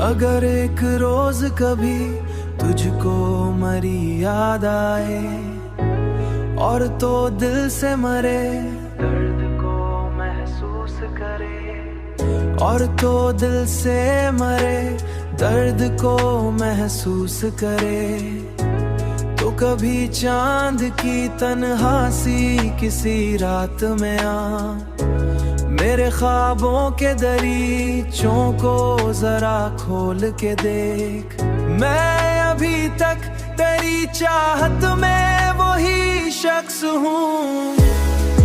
अगर एक रोज कभी तुझको मरी याद आए और तो दिल से मरे, दर्द को महसूस करे, और तो दिल से मरे, दर्द को महसूस करे, तो कभी चांद की तन्हा सी किसी रात में आ मेरे ख्वाबों के दरीचों को जरा खोल के देख। मैं अभी तक तेरी चाहत में वही शख्स हूँ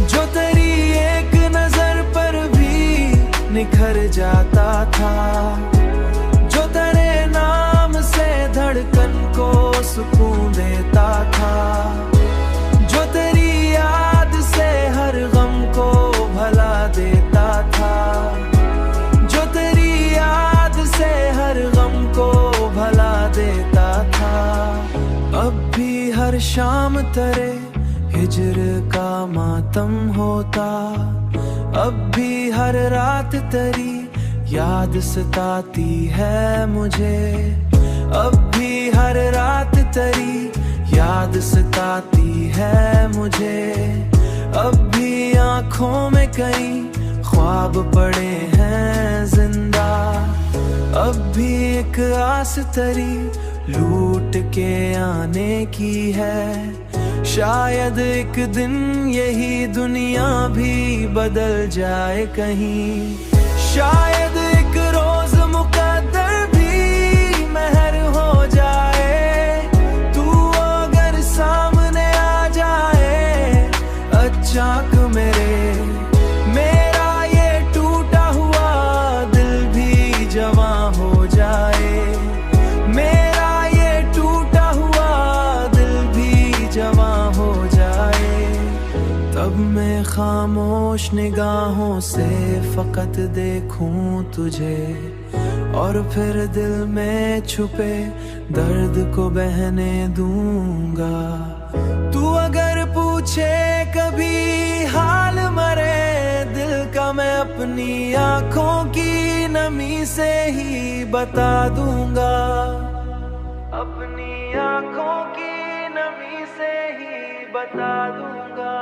जो तेरी एक नजर पर भी निखर जाता था, जो तेरे नाम से धड़कन को सुकून देता था, जो तेरी याद से हर गम को भला देता था, जो तेरी याद से हर गम को भला देता था। अब भी हर शाम तेरे हिजर का मातम होता, अब भी हर रात तेरी याद सताती है मुझे, अब भी हर रात तेरी याद सताती है मुझे, अब भी आँखों में कई ख्वाब पड़े हैं जिंदा, अब भी एक आस तेरी लूट के आने की है। शायद एक दिन यही दुनिया भी बदल जाए कहीं, शायद एक रोज मुकद्दर भी मेहर हो जाए, तू अगर सामने आ जाए अचानक मेरा ये टूटा हुआ दिल भी जवां हो जाए, मेरा ये टूटा हुआ दिल भी जवां हो जाए। तब मैं खामोश निगाहों से फकत देखूं तुझे और फिर दिल में छुपे दर्द को बहने दूंगा। तू अगर पूछे कभी हाल मरे दिल का, मैं अपनी आंखों की नमी से ही बता दूंगा, अपनी आंखों की नमी से ही बता दूंगा।